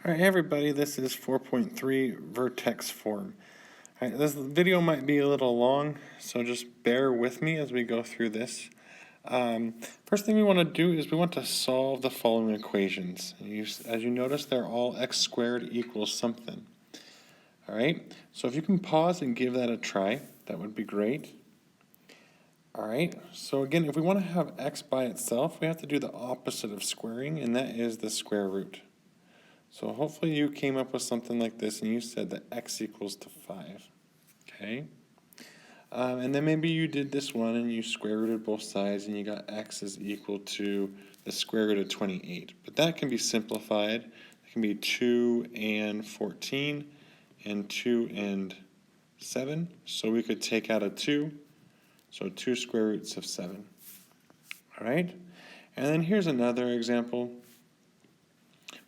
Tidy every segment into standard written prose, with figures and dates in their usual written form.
Alright, hey everybody, this is 4.3 Vertex Form. Alright, this video might be a little long, so just bear with me as we go through this. First thing we want to do is we want to solve the following equations. As you notice, they're all x squared equals something. Alright, so if you can pause and give that a try, that would be great. Alright, so again, if we want to have x by itself, we have to do the opposite of squaring, and that is the square root. So hopefully you came up with something like this and you said that x equals to 5. Okay? And then maybe you did this one and you square rooted both sides and you got x is equal to the square root of 28. But that can be simplified. It can be 2 and 14 and 2 and 7. So we could take out a 2. So 2 square roots of 7. Alright? And then here's another example.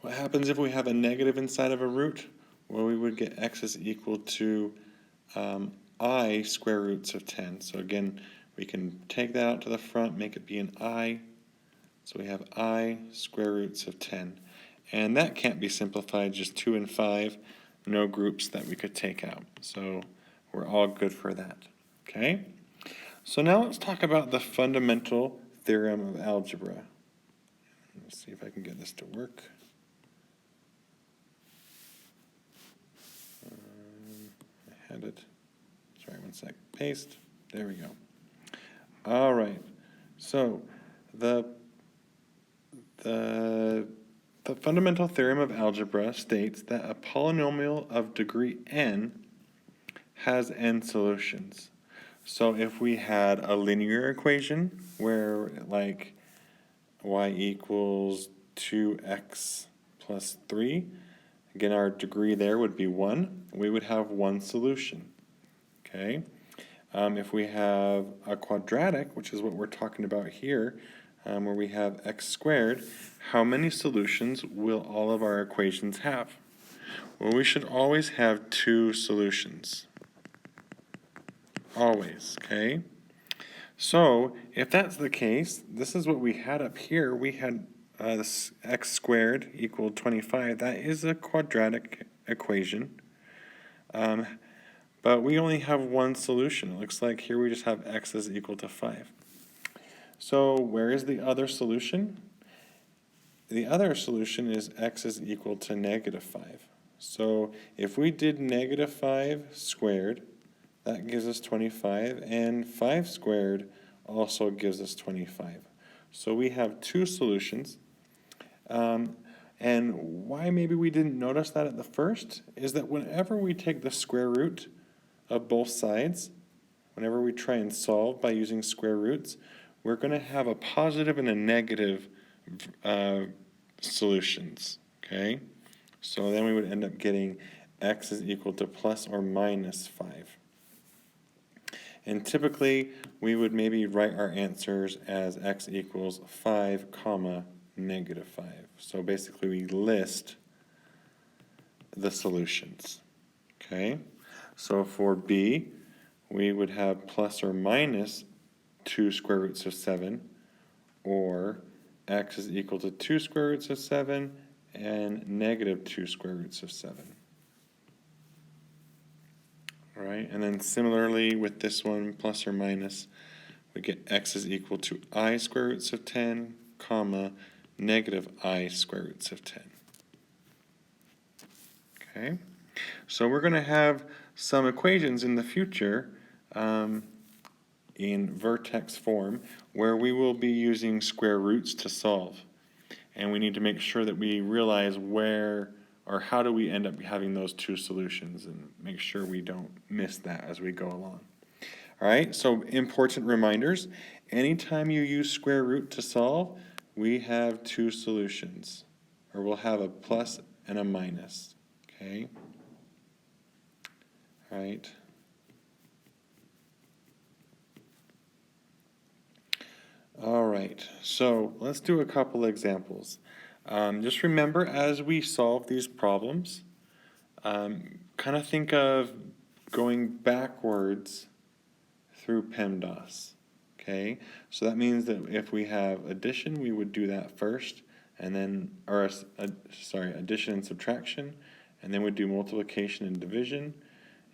What happens if we have a negative inside of a root? Well, we would get x is equal to I square roots of 10. So again, we can take that out to the front, make it be an I. So we have I square roots of 10. And that can't be simplified, just 2 and 5, no groups that we could take out. So we're all good for that. Okay? So now let's talk about the fundamental theorem of algebra. Let's see if I can get this to work. Had it. Sorry, one sec. Paste. There we go. All right. So the fundamental theorem of algebra states that a polynomial of degree n has n solutions. So if we had a linear equation where like y equals 2x plus 3, again, our degree there would be 1. We would have one solution. Okay. If we have a quadratic, which is what we're talking about here, where we have x squared, how many solutions will all of our equations have? Well, we should always have 2 solutions. Always, okay? So, if that's the case, this is what we had up here. We had this x squared equal 25. That is a quadratic equation. But we only have one solution. It looks like here we just have x is equal to 5. So where is the other solution? The other solution is x is equal to negative 5. So if we did negative 5 squared, that gives us 25, and 5 squared also gives us 25. So we have 2 solutions. And why maybe we didn't notice that at the first is that whenever we take the square root of both sides, whenever we try and solve by using square roots, we're going to have a positive and a negative solutions, okay? So then we would end up getting x is equal to plus or minus 5. And typically, we would maybe write our answers as x equals 5 comma negative 5. So basically we list the solutions. Okay? So for B, we would have plus or minus 2 square roots of 7, or x is equal to 2 square roots of 7 and negative 2 square roots of 7. All right, and then similarly with this one, plus or minus, we get x is equal to I square roots of 10, comma, negative I square roots of 10. Okay, so we're going to have some equations in the future in vertex form where we will be using square roots to solve. And we need to make sure that we realize where or how do we end up having those 2 solutions and make sure we don't miss that as we go along. All right, so important reminders. Anytime you use square root to solve, we have 2 solutions, or we'll have a plus and a minus, okay? All right. All right, so let's do a couple examples. Just remember, as we solve these problems, kind of think of going backwards through PEMDAS. Okay, so that means that if we have addition, we would do that first, and then, sorry, addition and subtraction, and then we'd do multiplication and division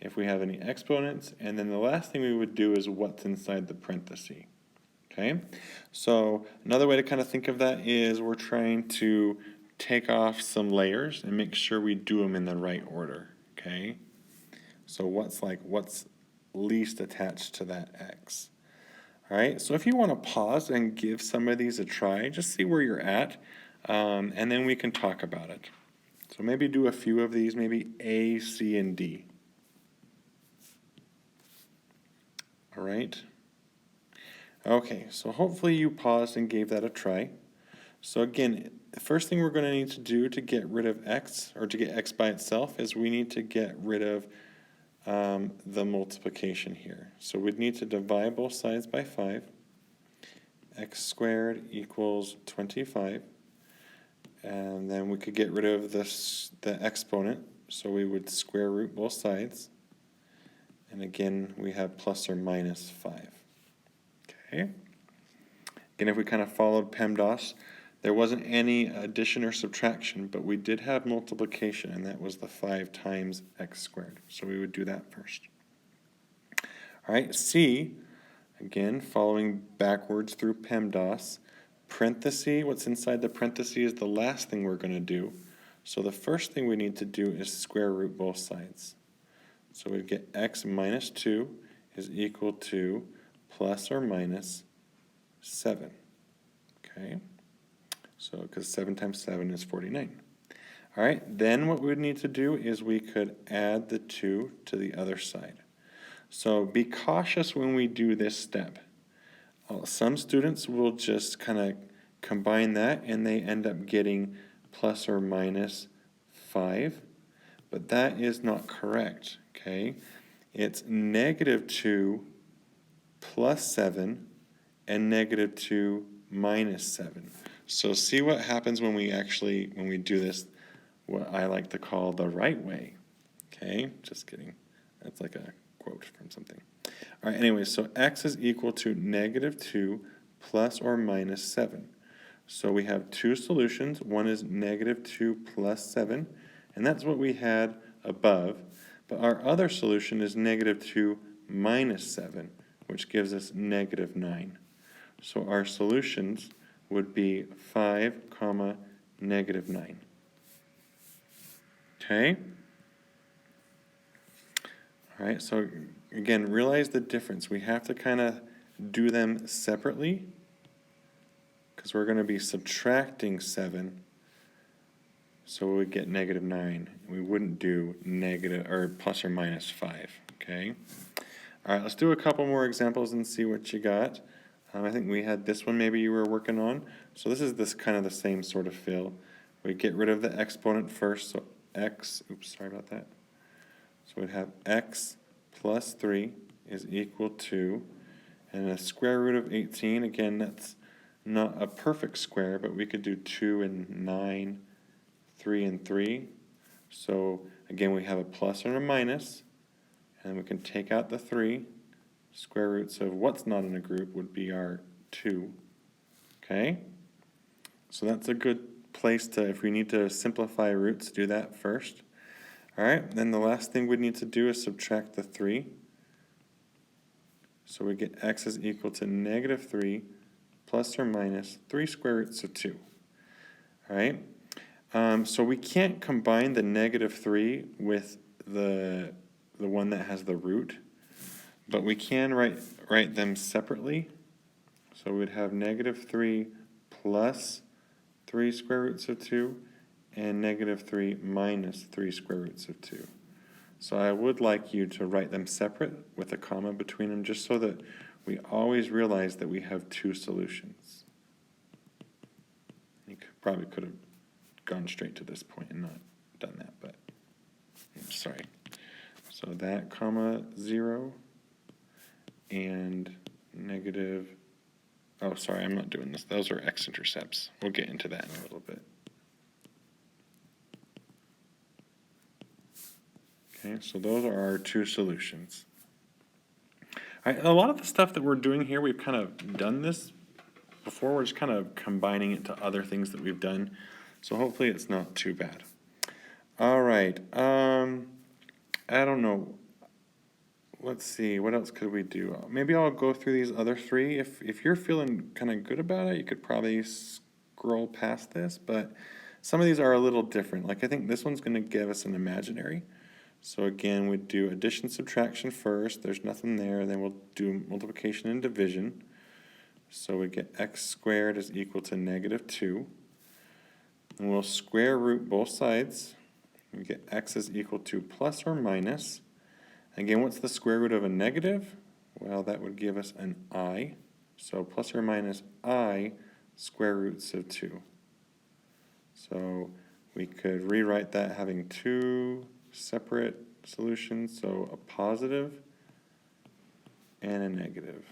if we have any exponents, and then the last thing we would do is what's inside the parenthesis. Okay, so another way to kind of think of that is we're trying to take off some layers and make sure we do them in the right order. Okay, so what's least attached to that x. All right, so if you want to pause and give some of these a try, just see where you're at, and then we can talk about it. So maybe do a few of these, maybe A, C, and D. All right. Okay, so hopefully you paused and gave that a try. So again, the first thing we're going to need to do to get rid of x, or to get x by itself, is we need to get rid of the multiplication here. So we'd need to divide both sides by 5. X squared equals 25. And then we could get rid of the exponent, so we would square root both sides. And again, we have plus or minus 5. Okay. Again, if we kind of followed PEMDAS, there wasn't any addition or subtraction, but we did have multiplication, and that was the 5 times x squared. So we would do that first. All right, C, again, following backwards through PEMDAS, parenthesis, what's inside the parenthesis is the last thing we're going to do. So the first thing we need to do is square root both sides. So we get x minus 2 is equal to plus or minus 7. Okay, so because 7 times 7 is 49. All right, then what we would need to do is we could add the 2 to the other side. So be cautious when we do this step. Some students will just kind of combine that and they end up getting plus or minus 5, but that is not correct, okay? It's negative 2 plus 7 and negative 2 minus 7. So see what happens when we do this, what I like to call the right way, okay? Just kidding. That's like a quote from something. All right, anyway, so x is equal to negative 2 plus or minus 7. So we have two solutions. One is negative 2 plus 7, and that's what we had above. But our other solution is negative 2 minus 7, which gives us negative 9. So our solutions would be 5, negative 9. Okay? All right, so again, realize the difference. We have to kind of do them separately because we're going to be subtracting 7. So we would get negative 9. We wouldn't do negative or plus or minus 5. Okay? All right, let's do a couple more examples and see what you got. I think we had this one maybe you were working on. So this is kind of the same sort of feel. We get rid of the exponent first, so x, oops, sorry about that. So we'd have x plus 3 is equal to, and a square root of 18, again, that's not a perfect square, but we could do 2 and 9, 3 and 3. So again, we have a plus and a minus, and we can take out the 3. Square roots of what's not in a group would be our 2. Okay? So that's a good place to, if we need to simplify roots, do that first. All right, then the last thing we need to do is subtract the 3. So we get x is equal to negative 3 plus or minus 3 square roots of 2. All right, so we can't combine the negative 3 with the one that has the root, but we can write them separately. So we'd have negative 3 plus 3 square roots of 2 and negative 3 minus 3 square roots of 2. So I would like you to write them separate with a comma between them just so that we always realize that we have two solutions. You probably could have gone straight to this point and not done that, but I'm sorry. So that comma 0 and negative, oh sorry, I'm not doing this. Those are X intercepts. We'll get into that in a little bit. Okay, so those are our two solutions. All right, a lot of the stuff that we're doing here, we've kind of done this before. We're just kind of combining it to other things that we've done. So hopefully it's not too bad. All right. I don't know. Let's see, what else could we do? Maybe I'll go through these other three. If you're feeling kind of good about it, you could probably scroll past this, but some of these are a little different. Like I think this one's going to give us an imaginary. So again, we'd do addition, subtraction first. There's nothing there. Then we'll do multiplication and division. So we get x squared is equal to -2. And we'll square root both sides. We get x is equal to plus or minus. Again, what's the square root of a negative? Well, that would give us an I. So plus or minus I square roots of 2. So we could rewrite that having two separate solutions, so a positive and a negative.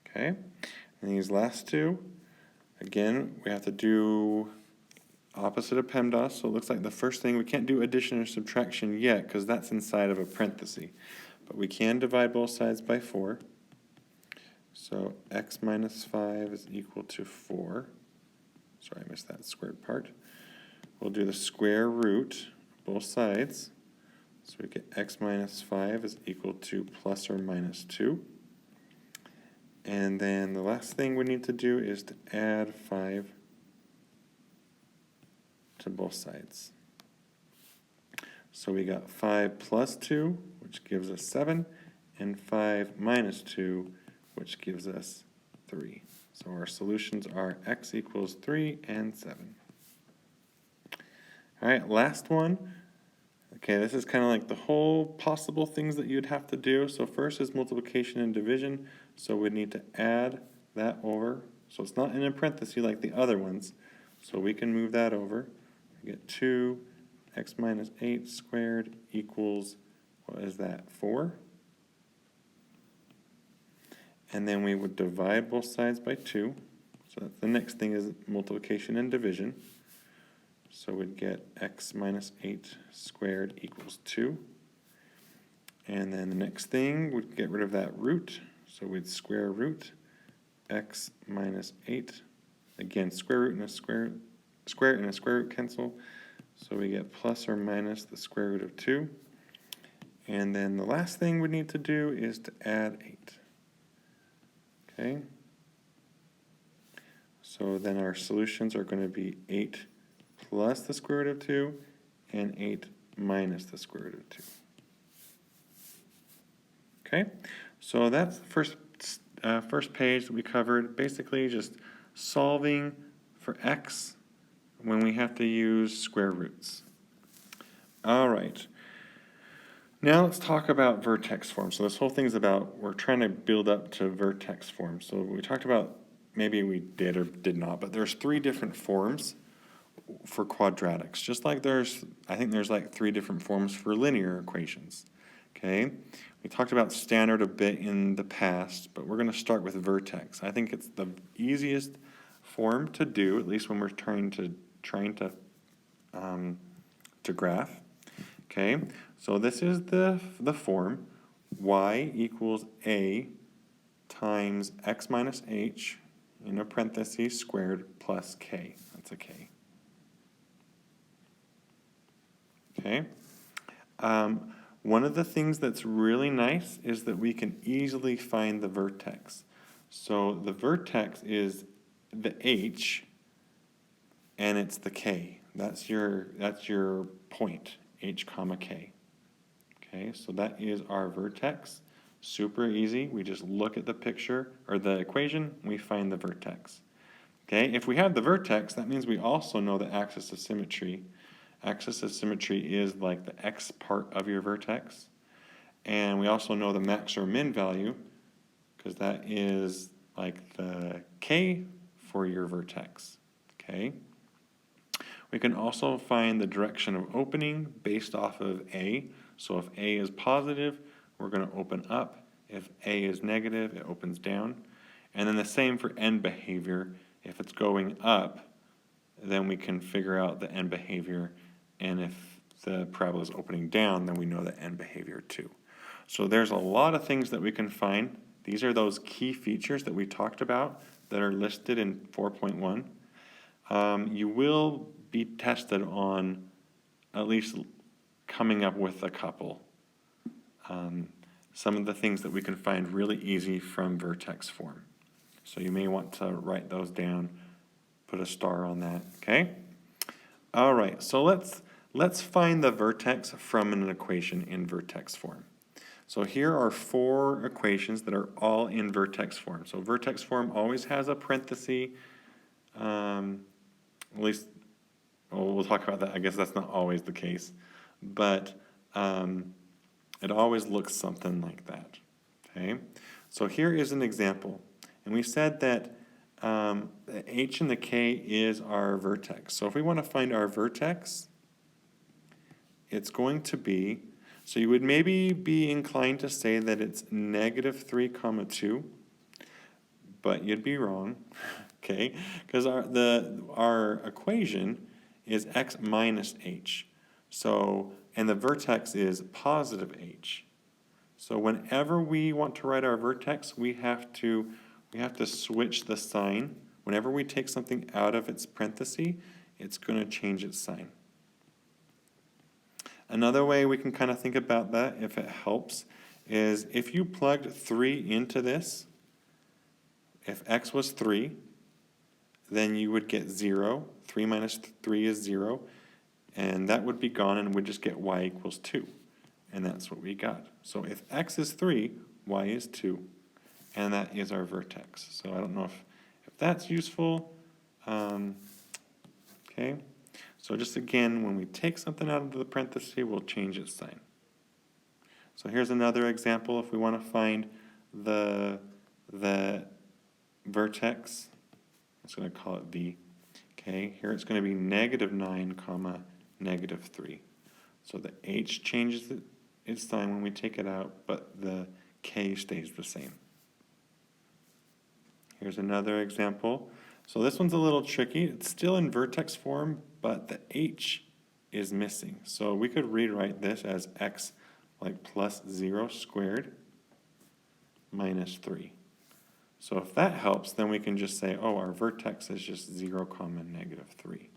Okay, and these last two, again, we have to do opposite of PEMDAS, so it looks like the first thing, we can't do addition or subtraction yet because that's inside of a parenthesis. But we can divide both sides by 4. So x minus 5 is equal to 4. Sorry, I missed that squared part. We'll do the square root both sides. So we get x minus 5 is equal to plus or minus 2. And then the last thing we need to do is to add 5 to both sides. So we got 5 plus 2, which gives us 7, and 5 minus 2, which gives us 3. So our solutions are x equals 3 and 7. All right, last one. Okay, this is kind of like the whole possible things that you'd have to do. So first is multiplication and division. So we need to add that over. So it's not in a parenthesis like the other ones. So we can move that over. We get 2 x minus 8 squared equals, what is that, 4? And then we would divide both sides by 2. So the next thing is multiplication and division. So we'd get x minus 8 squared equals 2. And then the next thing, we'd get rid of that root. So we'd square root x minus 8. Again, square root and a square root cancel. So we get plus or minus the square root of 2. And then the last thing we need to do is to add 8. Okay? So then our solutions are going to be 8 plus the square root of 2 and 8 minus the square root of 2. Okay? So that's the first page that we covered. Basically just solving for x when we have to use square roots. All right. Now let's talk about vertex form. So this whole thing's about, we're trying to build up to vertex form. So we talked about, maybe we did or did not, but there's 3 different forms for quadratics. Just like I think there's like 3 different forms for linear equations. Okay? We talked about standard a bit in the past, but we're going to start with vertex. I think it's the easiest form to do, at least when we're trying to graph. Okay, so this is the form y equals a times x minus h in a parenthesis squared plus k. That's a k. Okay. One of the things that's really nice is that we can easily find the vertex. So the vertex is the h, and it's the k. That's your point, h comma k. Okay, so that is our vertex. Super easy. We just look at the picture or the equation, we find the vertex. Okay, if we have the vertex, that means we also know the axis of symmetry. Axis of symmetry is like the x part of your vertex. And we also know the max or min value, because that is like the k for your vertex. Okay. We can also find the direction of opening based off of a. So if a is positive, we're going to open up. If a is negative, it opens down. And then the same for end behavior. If it's going up, then we can figure out the end behavior. And if the parabola is opening down, then we know the end behavior too. So there's a lot of things that we can find. These are those key features that we talked about that are listed in 4.1. You will be tested on at least coming up with a couple. Some of the things that we can find really easy from Vertex Form. So you may want to write those down, put a star on that, okay? All right, so let's find the vertex from an equation in Vertex Form. So here are 4 equations that are all in Vertex Form. So Vertex Form always has a parenthesis, at least, we'll talk about that. I guess that's not always the case, but it always looks something like that, okay? So here is an example, and we said that the h and the k is our vertex. So if we want to find our vertex, it's going to be, so you would maybe be inclined to say that it's -3, 2, but you'd be wrong, okay? Because our equation is x minus h. So, and the vertex is positive h. So whenever we want to write our vertex, we have to switch the sign. Whenever we take something out of its parenthesis, it's going to change its sign. Another way we can kind of think about that, if it helps, is if you plugged 3 into this, if x was 3, then you would get 0. 3 minus 3 is 0, and that would be gone, and we'd just get y equals 2. And that's what we got. So if x is 3, y is 2, and that is our vertex. So I don't know if that's useful. Okay. So just again, when we take something out of the parenthesis, we'll change its sign. So here's another example. If we want to find the vertex, I'm just going to call it v. Okay, here it's going to be -9, -3. So the h changes its sign when we take it out, but the k stays the same. Here's another example. So this one's a little tricky. It's still in vertex form, but the h is missing. So we could rewrite this as x like plus 0 squared minus 3. So if that helps, then we can just say, oh, our vertex is just 0, -3.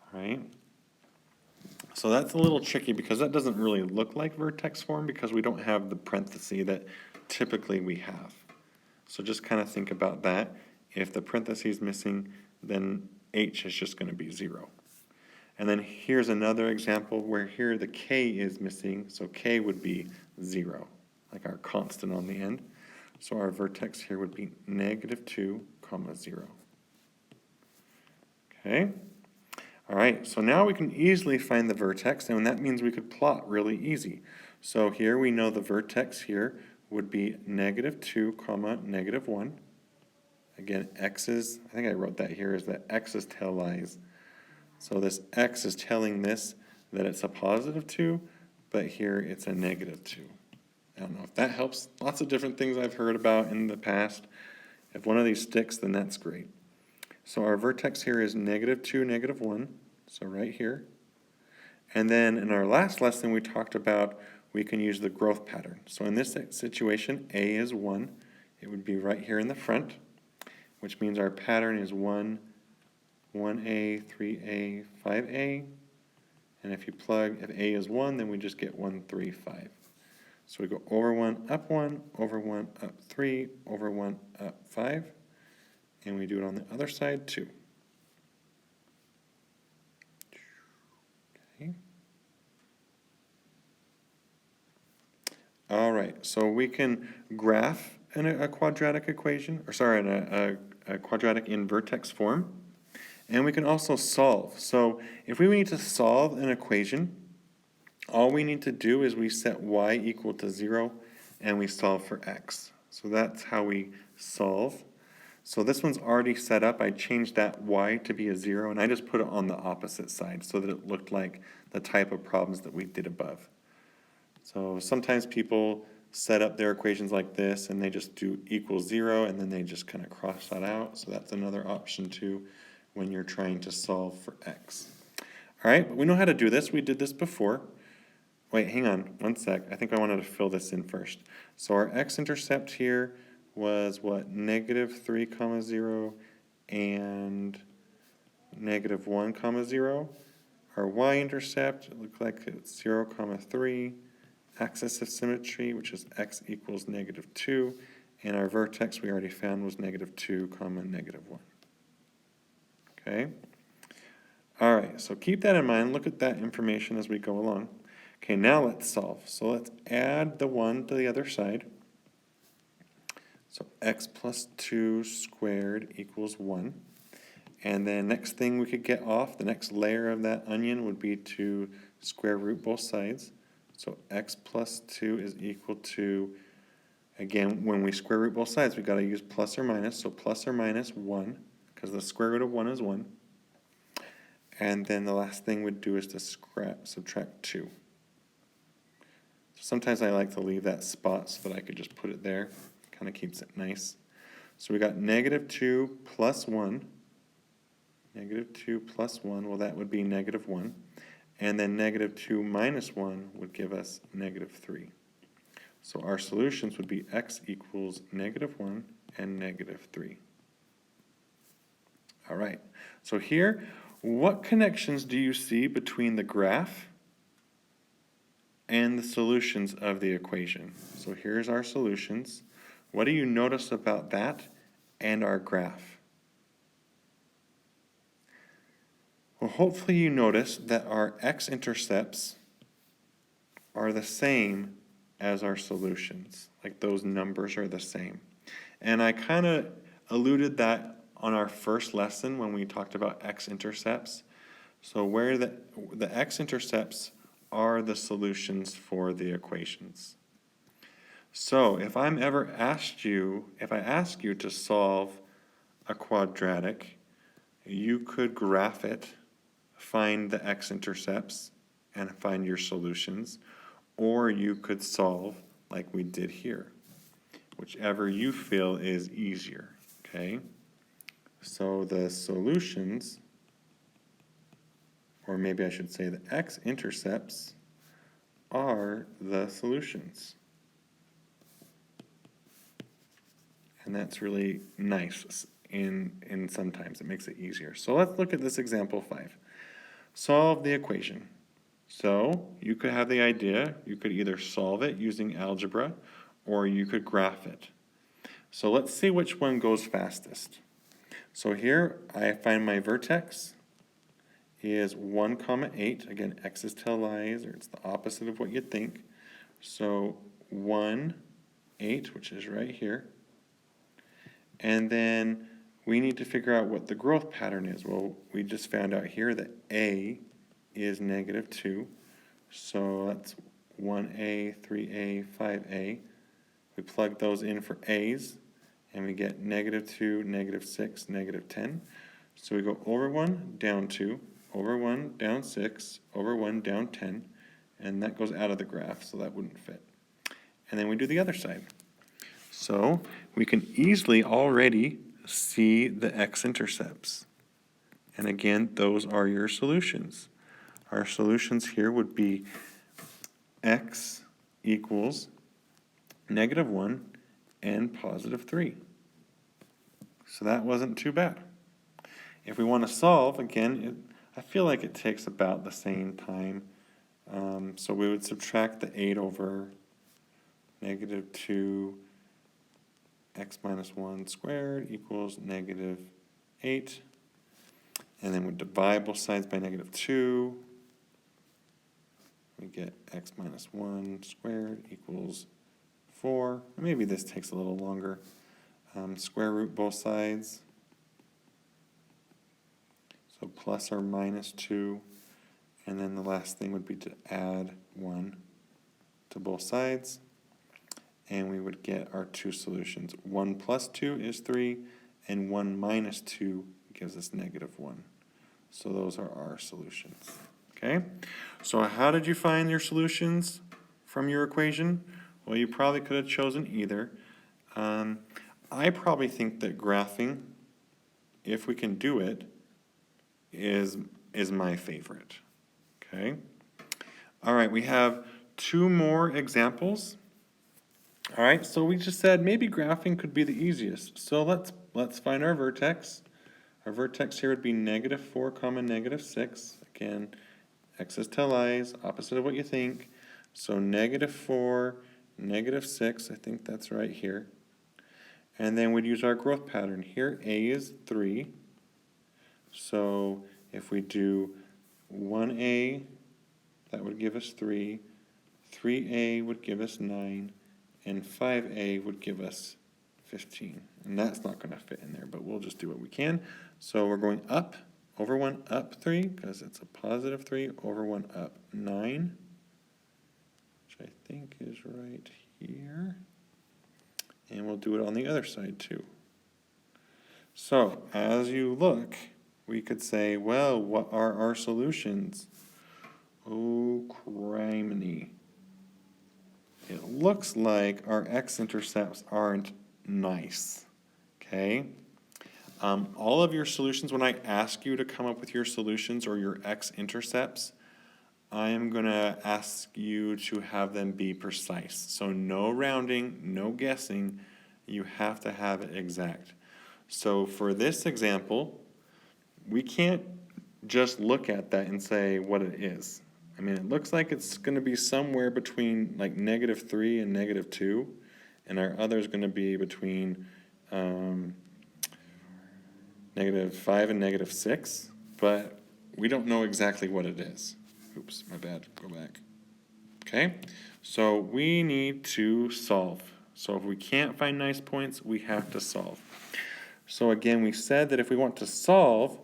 All right? So that's a little tricky because that doesn't really look like vertex form because we don't have the parenthesis that typically we have. So just kind of think about that. If the parenthesis is missing, then h is just going to be 0. And then here's another example where here the k is missing, so k would be 0, like our constant on the end. So our vertex here would be -2, 0. Okay? All right, so now we can easily find the vertex, and that means we could plot really easy. So here we know the vertex here would be -2, -1. Again, x's, I think I wrote that here, is that x's tell lies. So this x is telling this that it's a +2, but here it's a -2. I don't know if that helps. Lots of different things I've heard about in the past. If one of these sticks, then that's great. So our vertex here is -2, -1, so right here. And then in our last lesson we talked about we can use the growth pattern. So in this situation, a is 1. It would be right here in the front, which means our pattern is 1, 1a, 3a, 5a. And if a is 1, then we just get 1, 3, 5. So we go over 1, up 1, over 1, up 3, over 1, up 5. And we do it on the other side too. Okay. All right, so we can graph a quadratic equation, or sorry, a quadratic in vertex form. And we can also solve. So if we need to solve an equation, all we need to do is we set y equal to 0 and we solve for x. So that's how we solve. So this one's already set up. I changed that y to be a 0 and I just put it on the opposite side so that it looked like the type of problems that we did above. So sometimes people set up their equations like this and they just do equals 0 and then they just kind of cross that out. So that's another option too when you're trying to solve for x. All right, but we know how to do this. We did this before. wait, hang on, one sec. I think I wanted to fill this in first. So our x-intercept here was what, negative 3 comma 0 and negative 1 comma 0. Our y-intercept looked like it's 0 comma 3. Axis of symmetry, which is x equals negative 2. And our vertex we already found was negative 2 comma negative 1. Okay? All right, so keep that in mind. Look at that information as we go along. Okay, now let's solve. So let's add the 1 to the other side. So x plus 2 squared equals 1. And then next thing we could get off, the next layer of that onion would be to square root both sides. So x plus 2 is equal to, again, when we square root both sides, we've got to use plus or minus. So plus or minus 1, because the square root of 1 is 1. And then the last thing we'd do is to subtract 2. Sometimes I like to leave that spot so that I could just put it there. Kind of keeps it nice. So we got negative 2 plus 1. Negative 2 plus 1, well that would be negative 1. And then negative 2 minus 1 would give us negative 3. So our solutions would be x equals negative 1 and negative 3. All right, so here, what connections do you see between the graph and the solutions of the equation? So here's our solutions. What do you notice about that and our graph? Well, hopefully you notice that our x-intercepts are the same as our solutions. Like those numbers are the same. And I kind of alluded that on our first lesson when we talked about x-intercepts. So where the x-intercepts are the solutions for the equations. So if I ask you to solve a quadratic, you could graph it, find the x-intercepts, and find your solutions, or you could solve like we did here, whichever you feel is easier, okay? So the solutions, or maybe I should say the x-intercepts, are the solutions. And that's really nice in sometimes. It makes it easier. So let's look at this example 5. Solve the equation. So you could have the idea, you could either solve it using algebra or you could graph it. So let's see which one goes fastest. So here I find my vertex is 1 comma 8. Again, x's tell lies, or it's the opposite of what you'd think. So 1, 8, which is right here. And then we need to figure out what the growth pattern is. Well, we just found out here that a is negative 2. So that's 1a, 3a, 5a. We plug those in for a's, and we get negative 2, negative 6, negative 10. So we go over 1, down 2, over 1, down 6, over 1, down 10, and that goes out of the graph, so that wouldn't fit. And then we do the other side. So we can easily already see the x-intercepts. And again, those are your solutions. Our solutions here would be x equals negative 1 and positive 3. So that wasn't too bad. If we want to solve, again, I feel like it takes about the same time. So we would subtract the 8 over negative 2 x minus 1 squared equals negative 8. And then we divide both sides by negative 2. We get x minus 1 squared equals 4. Maybe this takes a little longer. Square root both sides. So plus or minus 2. And then the last thing would be to add 1 to both sides. And we would get our two solutions. 1 plus 2 is 3, and 1 minus 2 gives us negative 1. So those are our solutions. Okay? So how did you find your solutions from your equation? Well, you probably could have chosen either. I probably think that graphing, if we can do it, is my favorite. Okay? All right, we have 2 more examples. All right, so we just said maybe graphing could be the easiest. So let's find our vertex. Our vertex here would be -4, -6. Again, x's tell i's, opposite of what you think. So -4, -6, I think that's right here. And then we'd use our growth pattern. Here, a is 3. So if we do 1a, that would give us 3. 3a would give us 9. And 5a would give us 15. And that's not going to fit in there, but we'll just do what we can. So we're going up, over 1, up 3, because it's a positive 3, over 1, up 9, which I think is right here. And we'll do it on the other side too. So as you look, we could say, well, what are our solutions? Oh, criminy. It looks like our x-intercepts aren't nice, okay? All of your solutions, when I ask you to come up with your solutions or your x-intercepts, I am going to ask you to have them be precise. So no rounding, no guessing, you have to have it exact. So for this example, we can't just look at that and say what it is. I mean, it looks like it's going to be somewhere between like -3 and -2, and our other is going to be between -5 and -6, but we don't know exactly what it is. Oops, my bad, go back. Okay, so we need to solve. So if we can't find nice points, we have to solve. So again, we said that if we want to solve,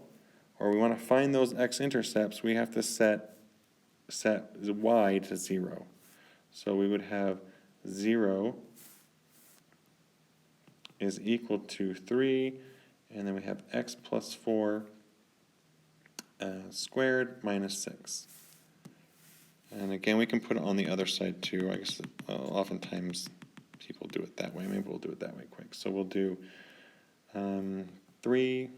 or we want to find those x-intercepts, we have to set y to 0. So we would have 0 is equal to 3, and then we have x plus 4 squared minus 6. And again, we can put it on the other side too. I guess oftentimes people do it that way. Maybe we'll do it that way quick. So we'll do 3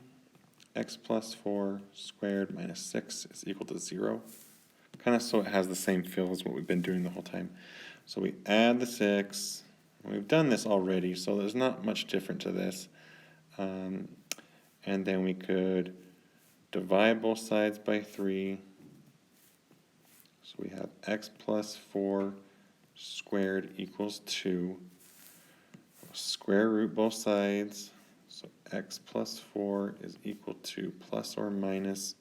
x plus 4 squared minus 6 is equal to 0. Kind of so it has the same feel as what we've been doing the whole time. So we add the 6. We've done this already, so there's not much different to this. And then we could divide both sides by 3. So we have x plus 4 squared equals 2. Square root both sides. So x plus 4 is equal to plus or minus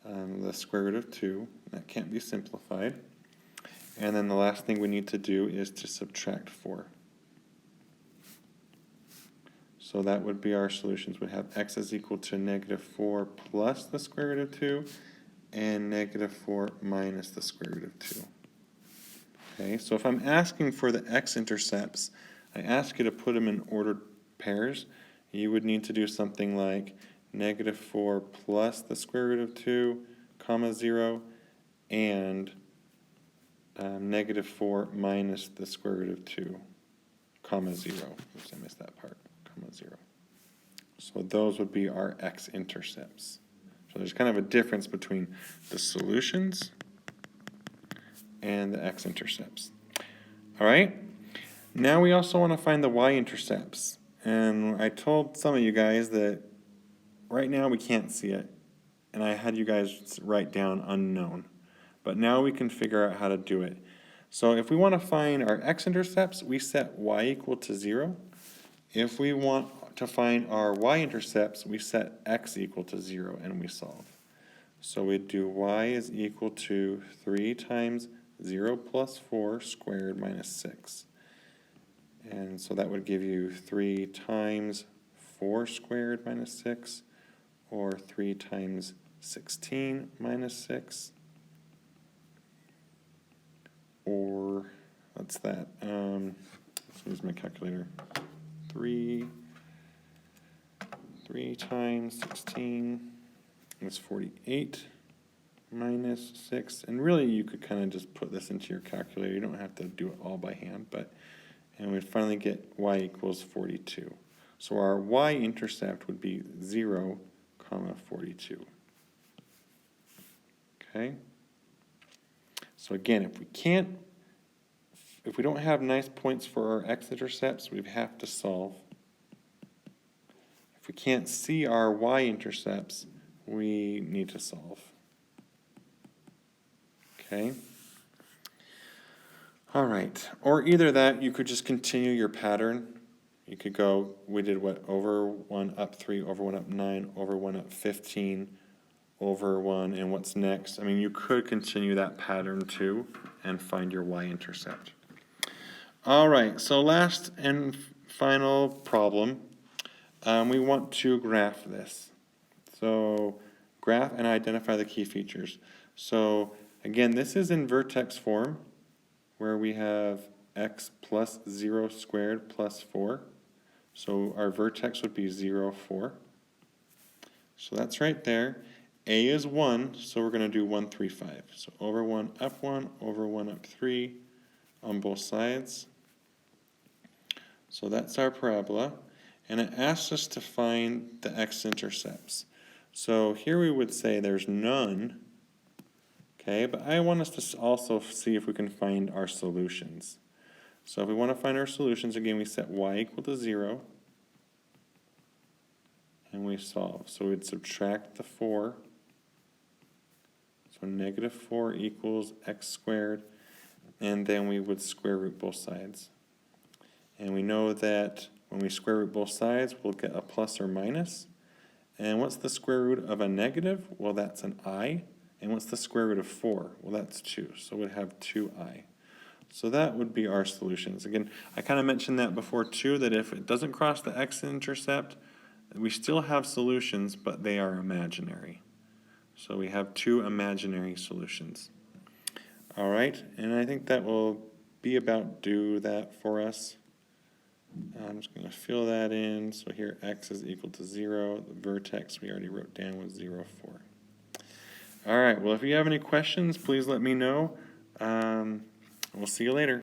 the square root of 2. That can't be simplified. And then the last thing we need to do is to subtract 4. So that would be our solutions. We'd have x is equal to -4 plus the square root of 2 and -4 minus the square root of 2. Okay, so if I'm asking for the x-intercepts, I ask you to put them in ordered pairs. You would need to do something like -4 plus the square root of 2, comma 0, and -4 minus the square root of 2, comma 0. Oops, I missed that part, comma 0. So those would be our x-intercepts. So there's kind of a difference between the solutions and the x-intercepts. All right, now we also want to find the y-intercepts. And I told some of you guys that right now we can't see it, and I had you guys write down unknown. But now we can figure out how to do it. So if we want to find our x-intercepts, we set y equal to 0. If we want to find our y-intercepts, we set x equal to 0, and we solve. So we do y is equal to 3 times 0 plus 4 squared minus 6. And so that would give you 3 times 4 squared minus 6, or 3 times 16 minus 6, or what's that? Where's my calculator? 3 times 16 is 48 minus 6. And really you could kind of just put this into your calculator. You don't have to do it all by hand, and we'd finally get y equals 42. So our y-intercept would be 0, comma 42. Okay? So again, if we can't if we don't have nice points for our x-intercepts, we have to solve. If we can't see our y-intercepts, we need to solve. Okay? All right. Or either that, you could just continue your pattern. You could go, we did what, over 1 up 3, over 1 up 9, over 1 up 15, over 1, and what's next? I mean, you could continue that pattern too and find your y-intercept. All right, so last and final problem. We want to graph this. So graph and identify the key features. So again, this is in vertex form, where we have x plus 0 squared plus 4. So our vertex would be 0, 4. So that's right there. A is 1, so we're going to do 1, 3, 5. So over 1, up 1, over 1, up 3 on both sides. So that's our parabola. And it asks us to find the x-intercepts. So here we would say there's none. Okay, but I want us to also see if we can find our solutions. So if we want to find our solutions, again, we set y equal to 0. And we solve. So we'd subtract the 4. So negative 4 equals x squared. And then we would square root both sides. And we know that when we square root both sides, we'll get a plus or minus. And what's the square root of a negative? Well, that's an I. And what's the square root of 4? Well, that's 2. So we'd have 2i. So that would be our solutions. Again, I kind of mentioned that before too, that if it doesn't cross the x-intercept, we still have solutions, but they are imaginary. So we have 2 imaginary solutions. All right, and I think that will be about do that for us. I'm just going to fill that in. So here x is equal to 0. The vertex we already wrote down was 0, 4. All right, well, if you have any questions, please let me know. We'll see you later.